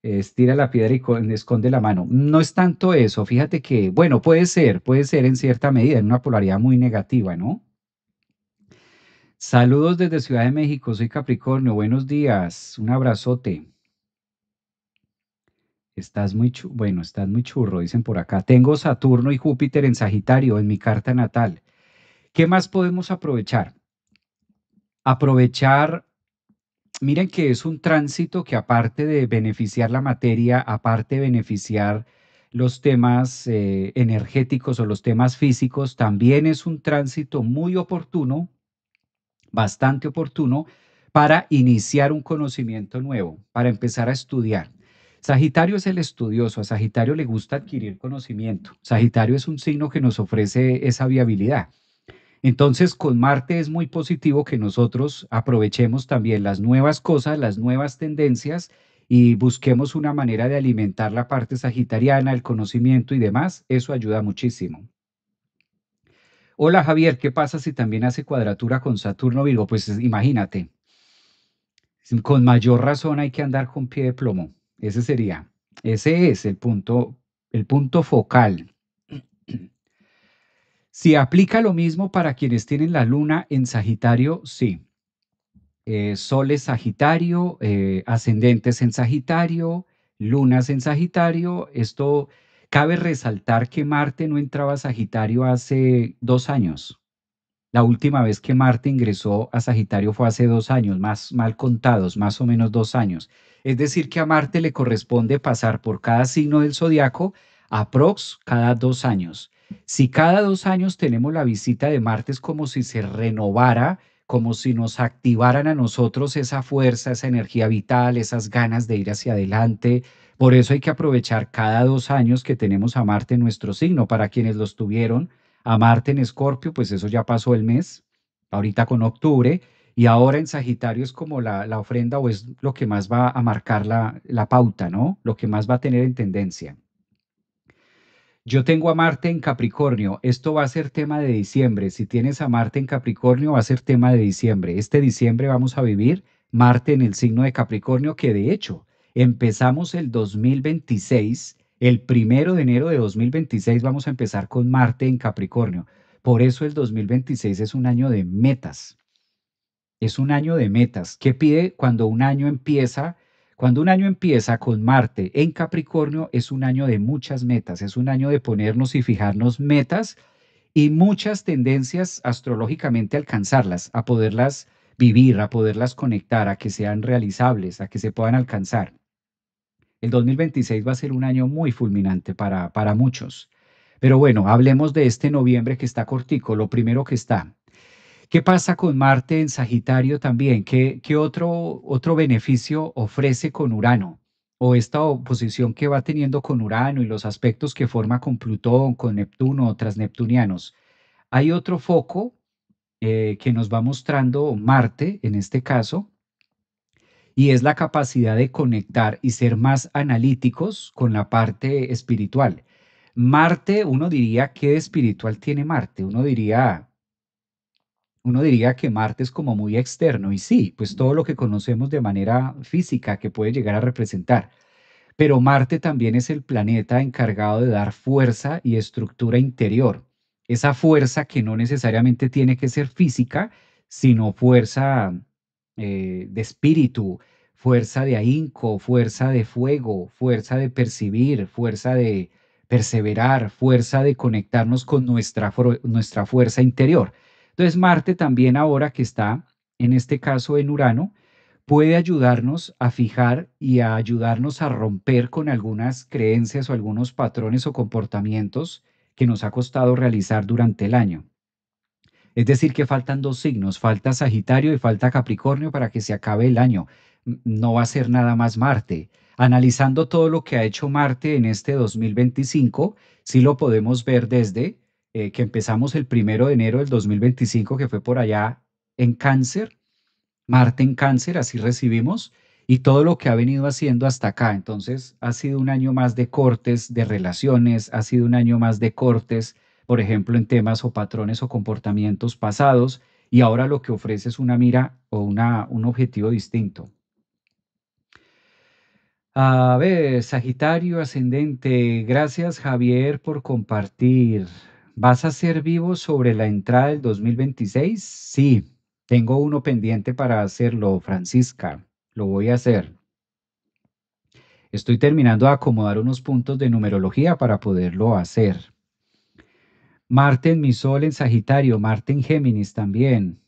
estira la piedra y esconde la mano? No es tanto eso, fíjate que, bueno, puede ser en cierta medida, en una polaridad muy negativa, ¿no? Saludos desde Ciudad de México, soy Capricornio, buenos días, un abrazote. Bueno, estás muy churro, dicen por acá. Tengo Saturno y Júpiter en Sagitario en mi carta natal. ¿Qué más podemos aprovechar? Aprovechar, miren que es un tránsito que aparte de beneficiar la materia, aparte de beneficiar los temas energéticos o los temas físicos, también es un tránsito muy oportuno, bastante oportuno, para iniciar un conocimiento nuevo, para empezar a estudiar. Sagitario es el estudioso, a Sagitario le gusta adquirir conocimiento. Sagitario es un signo que nos ofrece esa viabilidad. Entonces, con Marte es muy positivo que nosotros aprovechemos también las nuevas cosas, las nuevas tendencias y busquemos una manera de alimentar la parte sagitariana, el conocimiento y demás. Eso ayuda muchísimo. Hola Javier, ¿qué pasa si también hace cuadratura con Saturno Virgo? Pues imagínate, con mayor razón hay que andar con pie de plomo. Ese sería, ese es el punto focal. Si aplica lo mismo para quienes tienen la luna en Sagitario, sí. Sol es Sagitario, ascendentes en Sagitario, lunas en Sagitario. Esto cabe resaltar que Marte no entraba a Sagitario hace 2 años. La última vez que Marte ingresó a Sagitario fue hace 2 años, más mal contados, más o menos 2 años. Es decir, que a Marte le corresponde pasar por cada signo del zodiaco aprox cada 2 años. Si cada 2 años tenemos la visita de Marte, es como si se renovara, como si nos activaran a nosotros esa fuerza, esa energía vital, esas ganas de ir hacia adelante. Por eso hay que aprovechar cada 2 años que tenemos a Marte en nuestro signo. Para quienes los tuvieron a Marte en Escorpio, pues eso ya pasó el mes, ahorita con octubre, y ahora en Sagitario es como la ofrenda o es lo que más va a marcar la pauta, ¿no? Lo que más va a tener en tendencia. Yo tengo a Marte en Capricornio. Esto va a ser tema de diciembre. Si tienes a Marte en Capricornio, va a ser tema de diciembre. Este diciembre vamos a vivir Marte en el signo de Capricornio, que de hecho empezamos el 2026, el 1 de enero de 2026 vamos a empezar con Marte en Capricornio. Por eso el 2026 es un año de metas. Es un año de metas. ¿Qué pide cuando un año empieza? Cuando un año empieza con Marte en Capricornio, es un año de muchas metas, es un año de ponernos y fijarnos metas y muchas tendencias astrológicamente alcanzarlas, a poderlas vivir, a poderlas conectar, a que sean realizables, a que se puedan alcanzar. El 2026 va a ser un año muy fulminante para muchos. Pero bueno, hablemos de este noviembre que está cortico, lo primero que está. ¿Qué pasa con Marte en Sagitario también? ¿Qué otro beneficio ofrece con Urano? O esta oposición que va teniendo con Urano y los aspectos que forma con Plutón, con Neptuno, otras neptunianos. Hay otro foco que nos va mostrando Marte, en este caso, y es la capacidad de conectar y ser más analíticos con la parte espiritual. Marte, uno diría, ¿qué de espiritual tiene Marte? Uno diría que Marte es como muy externo y sí, pues todo lo que conocemos de manera física que puede llegar a representar. Pero Marte también es el planeta encargado de dar fuerza y estructura interior. Esa fuerza que no necesariamente tiene que ser física, sino fuerza de espíritu, fuerza de ahínco, fuerza de fuego, fuerza de percibir, fuerza de perseverar, fuerza de conectarnos con nuestra fuerza interior. Entonces Marte también ahora que está, en este caso en Urano, puede ayudarnos a fijar y a ayudarnos a romper con algunas creencias o algunos patrones o comportamientos que nos ha costado realizar durante el año. Es decir, que faltan 2 signos, falta Sagitario y falta Capricornio para que se acabe el año. No va a ser nada más Marte. Analizando todo lo que ha hecho Marte en este 2025, sí lo podemos ver desde que empezamos el 1 de enero del 2025, que fue por allá en Cáncer, Marte en Cáncer, así recibimos, y todo lo que ha venido haciendo hasta acá. Entonces, ha sido un año más de cortes de relaciones, ha sido un año más de cortes, por ejemplo, en temas o patrones o comportamientos pasados, y ahora lo que ofrece es una mira o un objetivo distinto. A ver, Sagitario ascendente, gracias Javier por compartir. ¿Vas a ser vivo sobre la entrada del 2026? Sí, tengo uno pendiente para hacerlo, Francisca. Lo voy a hacer. Estoy terminando de acomodar unos puntos de numerología para poderlo hacer. Marte en mi sol en Sagitario, Marte en Géminis también.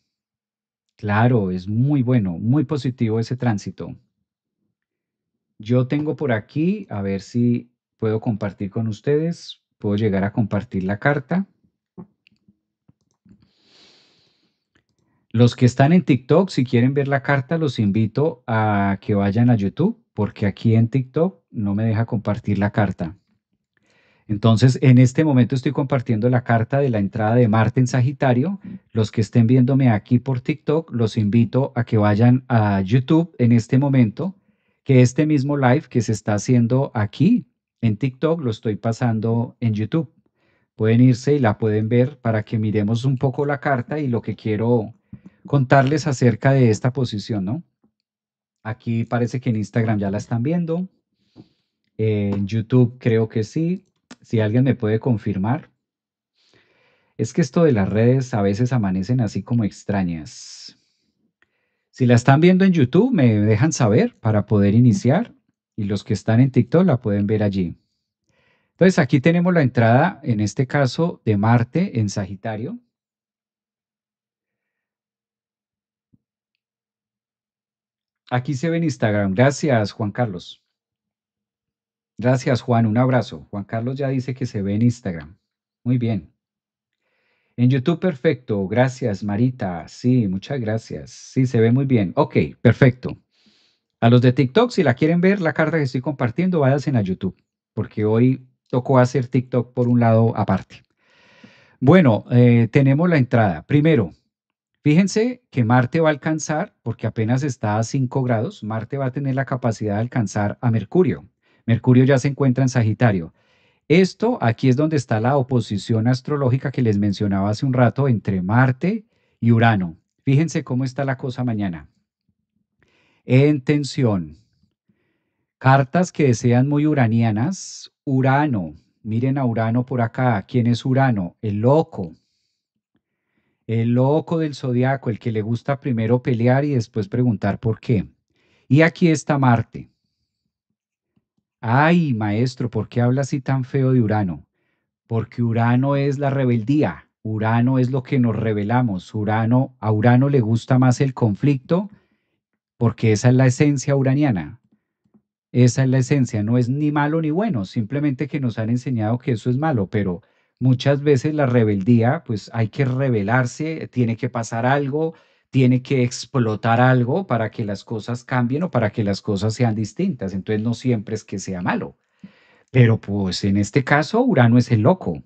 Claro, es muy bueno, muy positivo ese tránsito. Yo tengo por aquí, a ver si puedo compartir con ustedes. Puedo llegar a compartir la carta. Los que están en TikTok, si quieren ver la carta, los invito a que vayan a YouTube, porque aquí en TikTok no me deja compartir la carta. Entonces, en este momento estoy compartiendo la carta de la entrada de Marte en Sagitario. Los que estén viéndome aquí por TikTok, los invito a que vayan a YouTube en este momento, que este mismo live que se está haciendo aquí en TikTok lo estoy pasando en YouTube. Pueden irse y la pueden ver para que miremos un poco la carta y lo que quiero contarles acerca de esta posición, ¿no? Aquí parece que en Instagram ya la están viendo. En YouTube creo que sí. Si alguien me puede confirmar. Es que esto de las redes a veces amanecen así como extrañas. Si la están viendo en YouTube, me dejan saber para poder iniciar y los que están en TikTok la pueden ver allí. Entonces aquí tenemos la entrada, en este caso, de Marte en Sagitario. Aquí se ve en Instagram. Gracias, Juan Carlos. Gracias, Juan. Un abrazo. Juan Carlos ya dice que se ve en Instagram. Muy bien. En YouTube, perfecto. Gracias, Marita. Sí, muchas gracias. Sí, se ve muy bien. Ok, perfecto. A los de TikTok, si la quieren ver, la carta que estoy compartiendo, váyanse a YouTube, porque hoy tocó hacer TikTok por un lado aparte. Bueno, tenemos la entrada. Primero, fíjense que Marte va a alcanzar, porque apenas está a 5 grados, Marte va a tener la capacidad de alcanzar a Mercurio. Mercurio ya se encuentra en Sagitario. Esto aquí es donde está la oposición astrológica que les mencionaba hace un rato entre Marte y Urano. Fíjense cómo está la cosa mañana. En tensión. Cartas que desean muy uranianas. Urano. Miren a Urano por acá. ¿Quién es Urano? El loco. El loco del zodiaco, el que le gusta primero pelear y después preguntar por qué. Y aquí está Marte. Ay, maestro, ¿por qué habla así tan feo de Urano? Porque Urano es la rebeldía. Urano es lo que nos rebelamos. A Urano le gusta más el conflicto porque esa es la esencia uraniana. Esa es la esencia, no es ni malo ni bueno, simplemente que nos han enseñado que eso es malo, pero muchas veces la rebeldía, pues hay que rebelarse, tiene que pasar algo, tiene que explotar algo para que las cosas cambien o para que las cosas sean distintas. Entonces no siempre es que sea malo, pero pues en este caso Urano es el loco.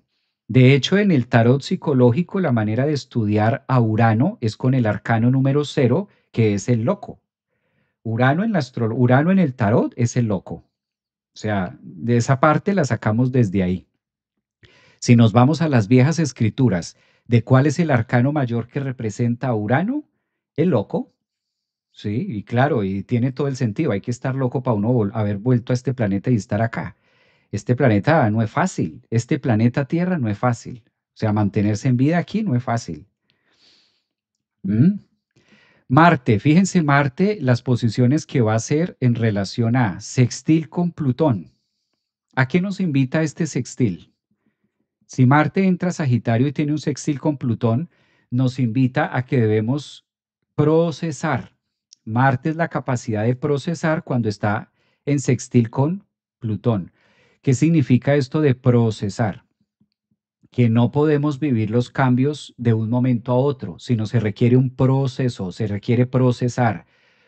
De hecho, en el tarot psicológico, la manera de estudiar a Urano es con el arcano número 0, que es el loco. Urano en el tarot es el loco. O sea, de esa parte la sacamos desde ahí. Si nos vamos a las viejas escrituras, ¿de cuál es el arcano mayor que representa a Urano? El loco. Sí, y claro, y tiene todo el sentido. Hay que estar loco para uno haber vuelto a este planeta y estar acá. Este planeta no es fácil. Este planeta Tierra no es fácil. O sea, mantenerse en vida aquí no es fácil. ¿Mm? Marte, fíjense Marte, las posiciones que va a hacer en relación a sextil con Plutón. ¿A qué nos invita este sextil? Si Marte entra a Sagitario y tiene un sextil con Plutón, nos invita a que debemos procesar. Marte es la capacidad de procesar cuando está en sextil con Plutón. ¿Qué significa esto de procesar? Que no podemos vivir los cambios de un momento a otro, sino se requiere un proceso, se requiere procesar.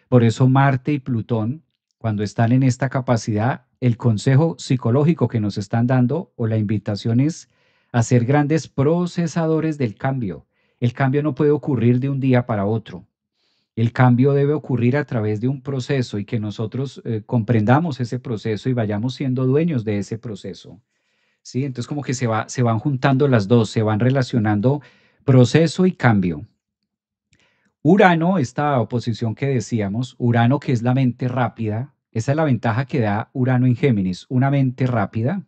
Por eso Marte y Plutón, cuando están en esta capacidad, el consejo psicológico que nos están dando o la invitación es a ser grandes procesadores del cambio. El cambio no puede ocurrir de un día para otro. El cambio debe ocurrir a través de un proceso y que nosotros comprendamos ese proceso y vayamos siendo dueños de ese proceso. ¿Sí? Entonces como que se van juntando las dos, se van relacionando proceso y cambio. Urano, esta oposición que decíamos, Urano que es la mente rápida, esa es la ventaja que da Urano en Géminis, una mente rápida,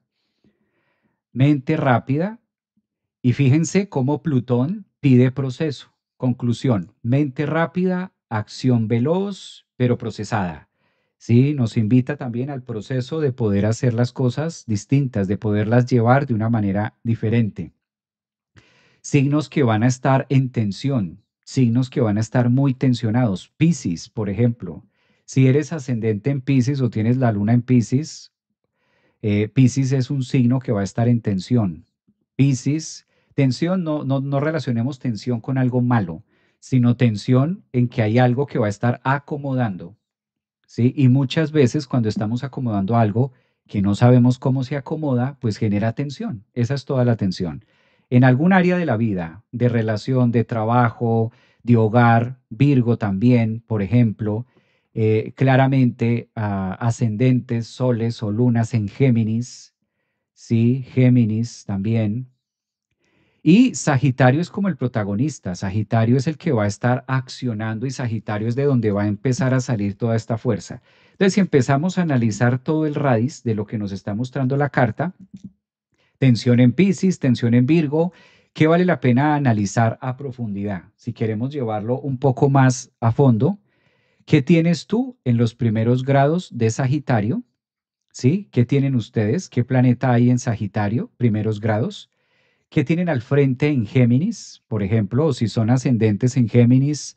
y fíjense cómo Plutón pide proceso. Conclusión, mente rápida, acción veloz, pero procesada. Sí, nos invita también al proceso de poder hacer las cosas distintas, de poderlas llevar de una manera diferente. Signos que van a estar en tensión, signos que van a estar muy tensionados. Piscis, por ejemplo. Si eres ascendente en Piscis o tienes la luna en Piscis, Piscis es un signo que va a estar en tensión. Piscis, tensión, no relacionemos tensión con algo malo, sino tensión en que hay algo que va a estar acomodando. ¿Sí? Y muchas veces cuando estamos acomodando algo que no sabemos cómo se acomoda, pues genera tensión. Esa es toda la tensión. En algún área de la vida, de relación, de trabajo, de hogar, Virgo también, por ejemplo, claramente ascendentes, soles o lunas en Géminis, sí, Géminis también, y Sagitario es como el protagonista, Sagitario es el que va a estar accionando y Sagitario es de donde va a empezar a salir toda esta fuerza. Entonces, si empezamos a analizar todo el radis de lo que nos está mostrando la carta, tensión en Piscis, tensión en Virgo, ¿qué vale la pena analizar a profundidad? Si queremos llevarlo un poco más a fondo, ¿qué tienes tú en los primeros grados de Sagitario? ¿Sí? ¿Qué tienen ustedes? ¿Qué planeta hay en Sagitario, primeros grados? ¿Qué tienen al frente en Géminis, por ejemplo? O si son ascendentes en Géminis,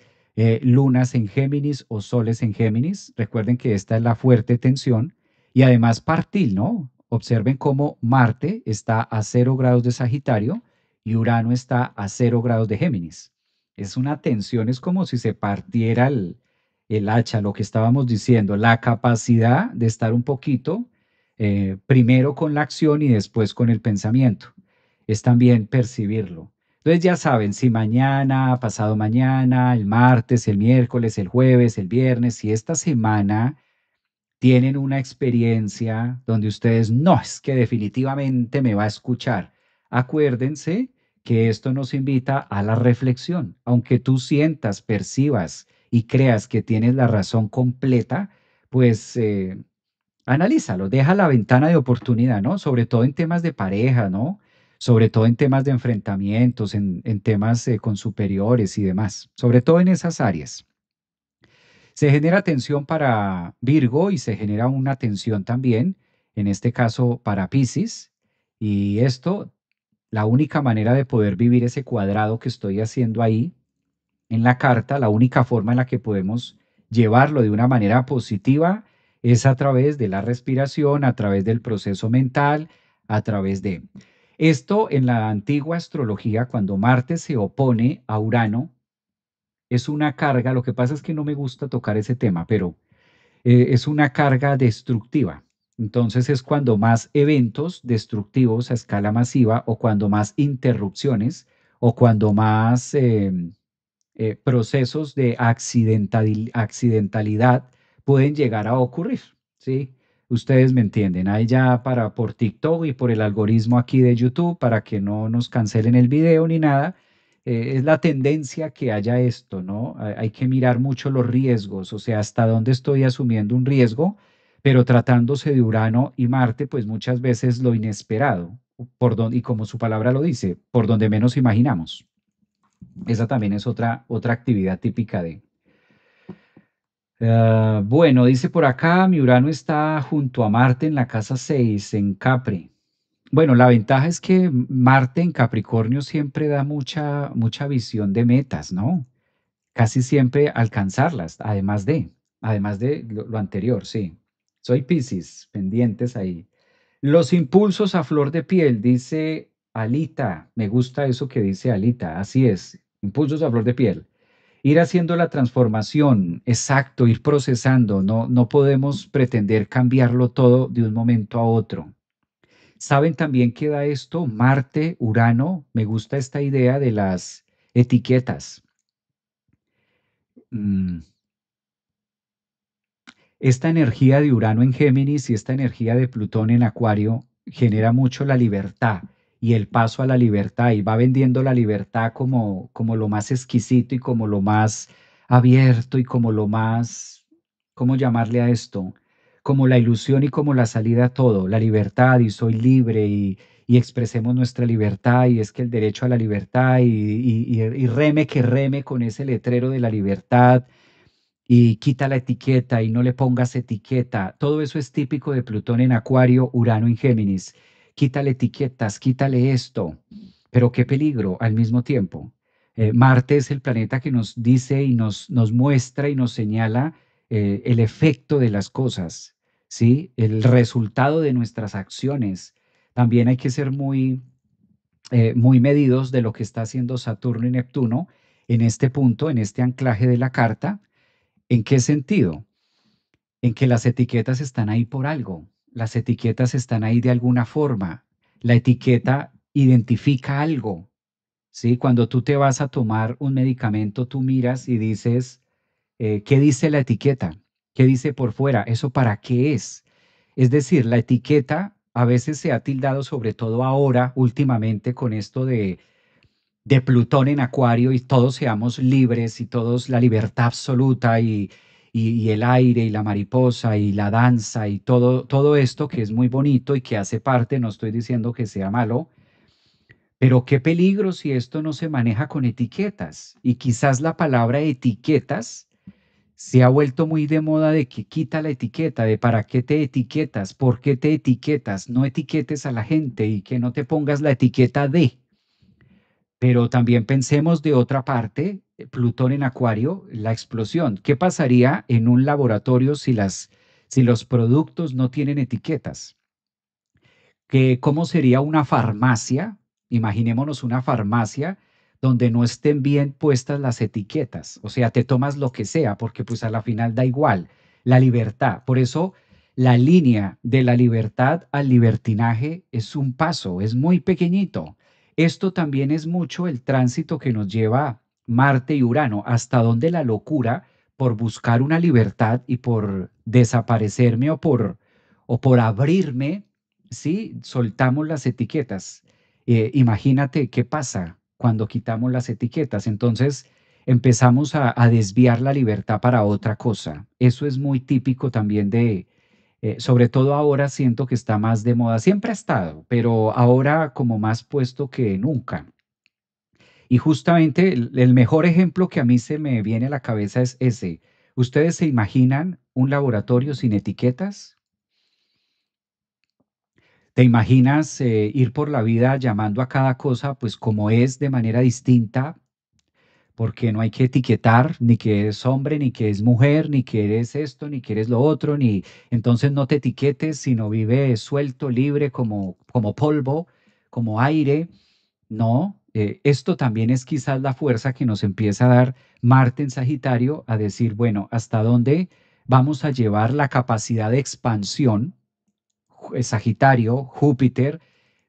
lunas en Géminis o soles en Géminis. Recuerden que esta es la fuerte tensión. Y además partil, ¿no? Observen cómo Marte está a 0 grados de Sagitario y Urano está a 0 grados de Géminis. Es una tensión, es como si se partiera el hacha, lo que estábamos diciendo, la capacidad de estar un poquito primero con la acción y después con el pensamiento es también percibirlo. Entonces ya saben, si mañana, pasado mañana, el martes, el miércoles, el jueves, el viernes, si esta semana tienen una experiencia donde ustedes no, es que definitivamente me va a escuchar, acuérdense que esto nos invita a la reflexión. Aunque tú sientas, percibas y creas que tienes la razón completa, pues analízalo, deja la ventana de oportunidad, ¿no? Sobre todo en temas de pareja, ¿no? Sobre todo en temas de enfrentamientos, en temas con superiores y demás, sobre todo en esas áreas. Se genera tensión para Virgo y se genera una tensión también, en este caso para Piscis, y esto, la única manera de poder vivir ese cuadrado que estoy haciendo ahí en la carta, la única forma en la que podemos llevarlo de una manera positiva es a través de la respiración, a través del proceso mental, a través de... Esto en la antigua astrología, cuando Marte se opone a Urano, es una carga, lo que pasa es que no me gusta tocar ese tema, pero es una carga destructiva. Entonces es cuando más eventos destructivos a escala masiva o cuando más interrupciones o cuando más procesos de accidentalidad pueden llegar a ocurrir, ¿sí? Ustedes me entienden. Ahí ya para por TikTok y por el algoritmo aquí de YouTube, para que no nos cancelen el video ni nada, es la tendencia que haya esto, ¿no? Hay que mirar mucho los riesgos, o sea, hasta dónde estoy asumiendo un riesgo, pero tratándose de Urano y Marte, pues muchas veces lo inesperado, por donde, y como su palabra lo dice, por donde menos imaginamos. Esa también es otra actividad típica de... bueno, dice por acá, mi Urano está junto a Marte en la casa 6 en Capri. Bueno, la ventaja es que Marte en Capricornio siempre da mucha visión de metas, ¿no? casi siempre alcanzarlas, además de lo anterior, sí. Soy Piscis, pendientes ahí. Los impulsos a flor de piel, dice Alita. Me gusta eso que dice Alita. Así es, impulsos a flor de piel. Ir haciendo la transformación, exacto, ir procesando. No podemos pretender cambiarlo todo de un momento a otro. ¿Saben también qué da esto? Marte, Urano. Me gusta esta idea de las etiquetas. Mm, Esta energía de Urano en Géminis y esta energía de Plutón en Acuario genera mucho la libertad y el paso a la libertad y va vendiendo la libertad como lo más exquisito y como lo más abierto y como lo más, ¿cómo llamarle a esto? Como la ilusión y como la salida a todo, la libertad y soy libre y expresemos nuestra libertad y es que el derecho a la libertad y reme que reme con ese letrero de la libertad y quita la etiqueta y no le pongas etiqueta. Todo eso es típico de Plutón en Acuario, Urano en Géminis. Quítale etiquetas, quítale esto. Pero qué peligro al mismo tiempo. Marte es el planeta que nos dice y nos muestra y nos señala el efecto de las cosas, ¿sí? El resultado de nuestras acciones. También hay que ser muy medidos de lo que está haciendo Saturno y Neptuno en este punto, en este anclaje de la carta. ¿En qué sentido? En que las etiquetas están ahí por algo. Las etiquetas están ahí de alguna forma. La etiqueta identifica algo, ¿sí? Cuando tú te vas a tomar un medicamento, tú miras y dices, ¿qué dice la etiqueta? ¿Qué dice por fuera? ¿Eso para qué es? Es decir, la etiqueta a veces se ha tildado, sobre todo ahora, últimamente, con esto de Plutón en Acuario y todos seamos libres y todos la libertad absoluta y el aire y la mariposa y la danza y todo esto que es muy bonito y que hace parte, no estoy diciendo que sea malo, pero qué peligro si esto no se maneja con etiquetas. Y quizás la palabra etiquetas se ha vuelto muy de moda de que quita la etiqueta, de para qué te etiquetas, por qué te etiquetas, no etiquetes a la gente y que no te pongas la etiqueta de. Pero también pensemos de otra parte, Plutón en Acuario, la explosión. ¿Qué pasaría en un laboratorio si los productos no tienen etiquetas? ¿Cómo sería una farmacia? Imaginémonos una farmacia donde no estén bien puestas las etiquetas. O sea, te tomas lo que sea, porque pues a la final da igual. La libertad. Por eso la línea de la libertad al libertinaje es un paso, es muy pequeñito. Esto también es mucho el tránsito que nos lleva Marte y Urano, hasta donde la locura por buscar una libertad y por desaparecerme o por abrirme. Sí, soltamos las etiquetas. Imagínate qué pasa cuando quitamos las etiquetas. Entonces empezamos a desviar la libertad para otra cosa. Eso es muy típico también sobre todo ahora siento que está más de moda. Siempre ha estado, pero ahora como más puesto que nunca. Y justamente el mejor ejemplo que a mí se me viene a la cabeza es ese. ¿Ustedes se imaginan un laboratorio sin etiquetas? ¿Te imaginas ir por la vida llamando a cada cosa pues como es de manera distinta? Porque no hay que etiquetar ni que es hombre, ni que es mujer, ni que eres esto, ni que eres lo otro, ni entonces no te etiquetes, sino vive suelto, libre, como polvo, como aire. No, esto también es quizás la fuerza que nos empieza a dar Marte en Sagitario a decir, bueno, ¿hasta dónde vamos a llevar la capacidad de expansión? Sagitario, Júpiter,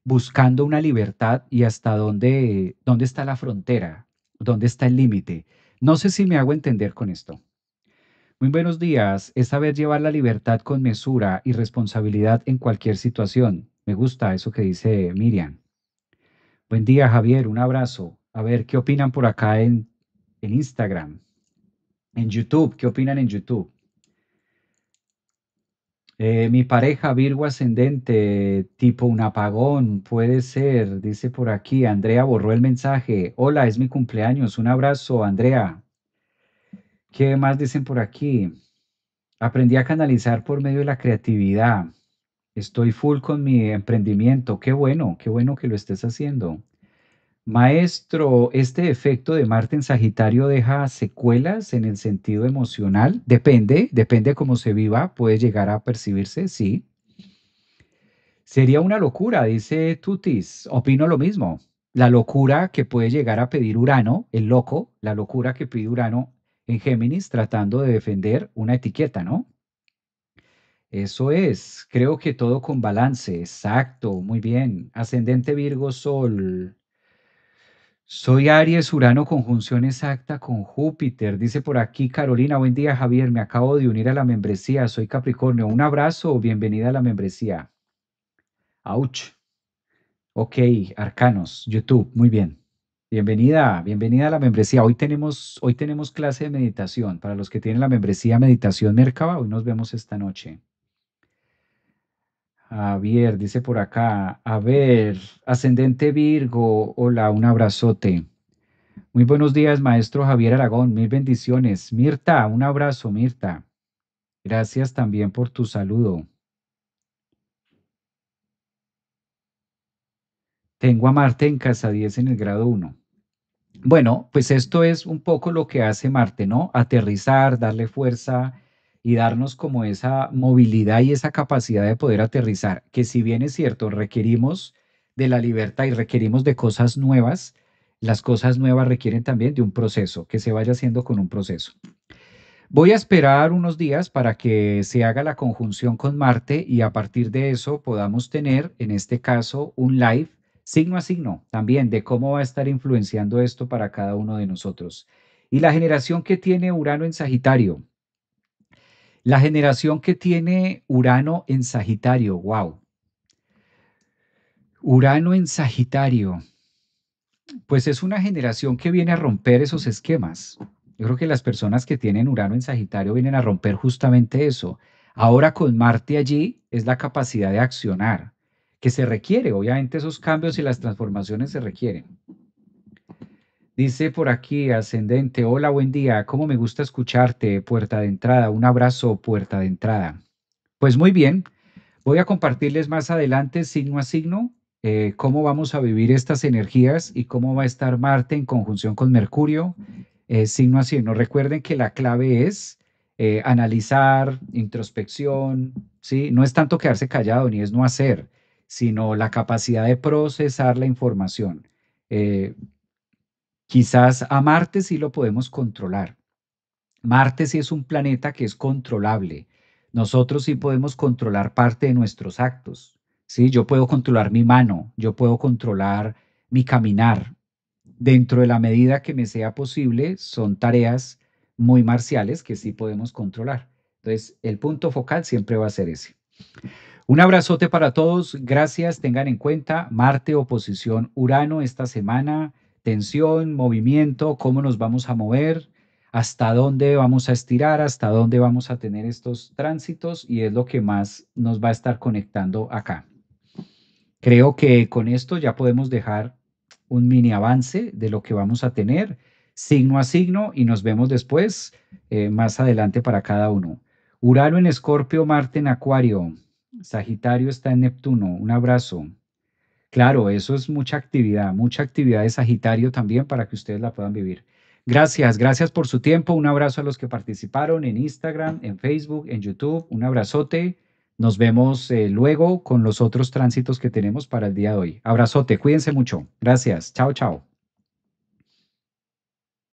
buscando una libertad y hasta dónde está la frontera, dónde está el límite. No sé si me hago entender con esto. Muy buenos días, es saber llevar la libertad con mesura y responsabilidad en cualquier situación. Me gusta eso que dice Miriam. Buen día, Javier, un abrazo. A ver, ¿qué opinan por acá en Instagram? En YouTube, ¿qué opinan en YouTube? Mi pareja Virgo ascendente, tipo un apagón, puede ser, dice por aquí. Andrea borró el mensaje. Hola, es mi cumpleaños. Un abrazo, Andrea. ¿Qué más dicen por aquí? Aprendí a canalizar por medio de la creatividad. Estoy full con mi emprendimiento. Qué bueno que lo estés haciendo. Maestro, ¿este efecto de Marte en Sagitario deja secuelas en el sentido emocional? Depende cómo se viva, puede llegar a percibirse, sí. Sería una locura, dice Tutis. Opino lo mismo. La locura que puede llegar a pedir Urano, el loco, la locura que pide Urano en Géminis tratando de defender una etiqueta, ¿no? Eso es, creo que todo con balance, exacto, muy bien. Ascendente Virgo, Sol. Soy Aries, Urano, conjunción exacta con Júpiter. Dice por aquí Carolina, buen día Javier, me acabo de unir a la membresía, soy Capricornio. Un abrazo, bienvenida a la membresía. Ouch. Ok, Arcanos, YouTube, muy bien. Bienvenida a la membresía. Hoy tenemos clase de meditación. Para los que tienen la membresía Meditación Merkaba, hoy nos vemos esta noche. Javier, dice por acá, a ver, ascendente Virgo, hola, un abrazote. Muy buenos días, maestro Javier Aragón, mil bendiciones. Mirta, un abrazo, Mirta. Gracias también por tu saludo. Tengo a Marte en casa 10 en el grado 1. Bueno, pues esto es un poco lo que hace Marte, ¿no? Aterrizar, darle fuerza y darnos como esa movilidad y esa capacidad de poder aterrizar, que si bien es cierto, requerimos de la libertad y requerimos de cosas nuevas, las cosas nuevas requieren también de un proceso, que se vaya haciendo con un proceso. Voy a esperar unos días para que se haga la conjunción con Marte y a partir de eso podamos tener, en este caso, un live signo a signo también de cómo va a estar influenciando esto para cada uno de nosotros. Y la generación que tiene Urano en Sagitario, la generación que tiene Urano en Sagitario, wow, Urano en Sagitario. Pues es una generación que viene a romper esos esquemas. Yo creo que las personas que tienen Urano en Sagitario vienen a romper justamente eso. Ahora con Marte allí es la capacidad de accionar, que se requiere. Obviamente esos cambios y las transformaciones se requieren. Dice por aquí, ascendente, hola, buen día, cómo me gusta escucharte, puerta de entrada, un abrazo, puerta de entrada. Pues muy bien, voy a compartirles más adelante, signo a signo, cómo vamos a vivir estas energías y cómo va a estar Marte en conjunción con Mercurio, signo a signo. Recuerden que la clave es analizar, introspección, ¿sí? No es tanto quedarse callado ni es no hacer, sino la capacidad de procesar la información. Eh, Quizás a Marte sí lo podemos controlar. Marte sí es un planeta que es controlable. Nosotros sí podemos controlar parte de nuestros actos. ¿Sí? Yo puedo controlar mi mano, yo puedo controlar mi caminar. Dentro de la medida que me sea posible, son tareas muy marciales que sí podemos controlar. Entonces, el punto focal siempre va a ser ese. Un abrazote para todos. Gracias. Tengan en cuenta Marte, oposición Urano esta semana. Tensión, movimiento, cómo nos vamos a mover, hasta dónde vamos a estirar, hasta dónde vamos a tener estos tránsitos y es lo que más nos va a estar conectando acá. Creo que con esto ya podemos dejar un mini avance de lo que vamos a tener signo a signo y nos vemos después más adelante para cada uno. Urano en Escorpio, Marte en Acuario, Sagitario está en Neptuno. Un abrazo. Claro, eso es mucha actividad de Sagitario también para que ustedes la puedan vivir. Gracias por su tiempo. Un abrazo a los que participaron en Instagram, en Facebook, en YouTube. Un abrazote. Nos vemos luego con los otros tránsitos que tenemos para el día de hoy. Abrazote, cuídense mucho. Gracias. Chao, chao.